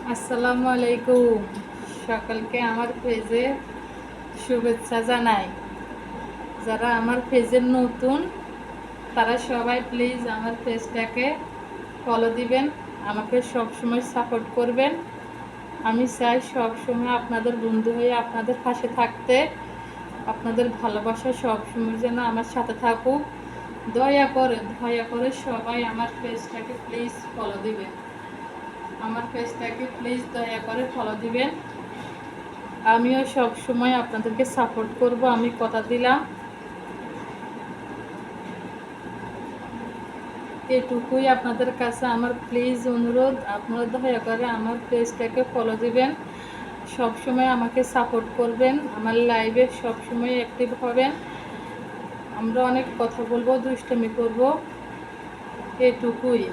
আসসালামু আলাইকুম। সকলকে আমার পেজে শুভেচ্ছা জানাই। যারা আমার পেজের নতুন তারা সবাই প্লিজ আমার পেজটাকে ফলো দিবেন, আমাকে সবসময় সাপোর্ট করবেন। আমি চাই সবসময় আপনাদের বন্ধু হয়ে আপনাদের পাশে থাকতে। আপনাদের ভালোবাসা সবসময় যেন আমার সাথে থাকুক। দয়া করে সবাই আমার পেজটাকে প্লিজ ফলো দিবেন। আমার পেজটাকে প্লিজ দয়া করে ফলো দিবেন। আমিও সব সময় আপনাদেরকে সাপোর্ট করব, আমি কথা দিলাম। এটুকুই আপনাদের কাছে আমার প্লিজ অনুরোধ, আপনারা দয়া করে আমার পেজটাকে ফলো দিবেন, সব সময় আমাকে সাপোর্ট করবেন, আমার লাইভে সব সময় অ্যাক্টিভ হবেন। আমরা অনেক কথা বলবো, দুষ্টামি করব, এটুকুই।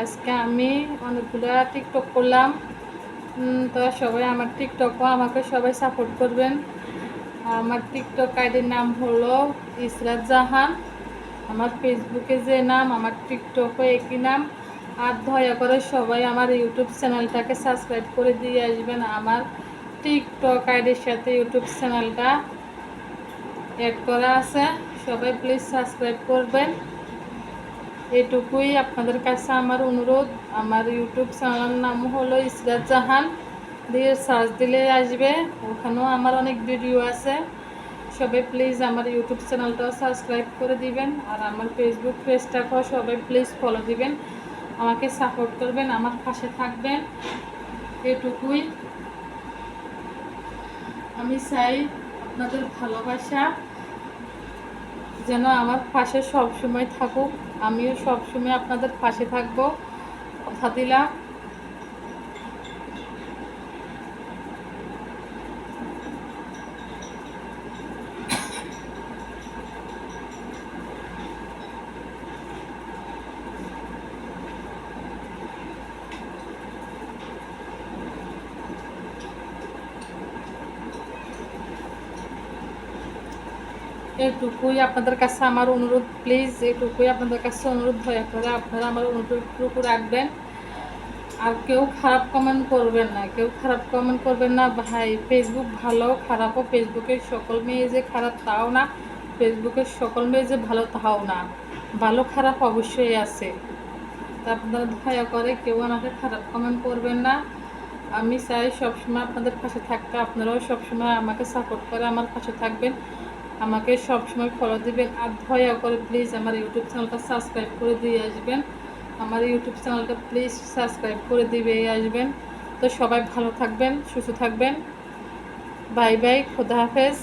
আজকে আমি অনেকগুলো টিকটক করলাম। তো সবাই আমার টিকটকও আমাকে সবাই সাপোর্ট করবেন। আমার টিকটক আইডির নাম হলো ইসরাত জাহান। আমার ফেসবুকে যে নাম, আমার টিকটকও একই নাম। আর দয়া করে সবাই আমার ইউটিউব চ্যানেলটাকে সাবস্ক্রাইব করে দিয়ে আসবেন। আমার টিকটক আইডির সাথে ইউটিউব চ্যানেলটা অ্যাড করা আছে, সবাই প্লিজ সাবস্ক্রাইব করবেন। এটুকুই আপনাদের কাছে আমার অনুরোধ। আমার ইউটিউব চ্যানেলের নাম হলো ইসরাত জাহান, দিয়ে সার্চ দিলে আসবে, ওখানেও আমার অনেক ভিডিও আছে। সবাই প্লিজ আমার ইউটিউব চ্যানেলটাও সাবস্ক্রাইব করে দিবেন, আর আমার ফেসবুক পেজটাকেও সবাই প্লিজ ফলো দিবেন, আমাকে সাপোর্ট করবেন, আমার পাশে থাকবেন। এটুকুই। আমি চাই আপনাদের ভালোবাসা যেন আমার পাশে সব সময় থাকুক, আমিও সব সময় আপনাদের পাশে থাকবো, কথা দিলাম। এটুকুই আপনাদের কাছে আমার অনুরোধ, প্লিজ এটুকুই আপনাদের কাছে অনুরোধ, দয়া করে আপনারা আমার অনুরোধটুকু রাখবেন। আর কেউ খারাপ কমেন্ট করবেন না, কেউ খারাপ কমেন্ট করবেন না ভাই। ফেসবুক ভালো খারাপও, ফেসবুকের সকল মেয়ে যে খারাপ তাও না, ফেসবুকের সকল মেয়ে যে ভালো তাও না, ভালো খারাপ অবশ্যই আছে। তা আপনারা দয়া করে কেউ আমাকে খারাপ কমেন্ট করবেন না। আমি চাই সবসময় আপনাদের পাশে থাকতে, আপনারাও সবসময় আমাকে সাপোর্ট করে আমার পাশে থাকবেন, আমাকে সবসময় ফলো দিবেন। আর দয়া করে প্লিজ আমার ইউটিউব চ্যানেলটা সাবস্ক্রাইব করে দিয়ে আসবেন, আমার ইউটিউব চ্যানেলটা প্লিজ সাবস্ক্রাইব করে দিয়ে আসবেন। তো সবাই ভালো থাকবেন, সুস্থ থাকবেন। বাই বাই, খোদা হাফেজ।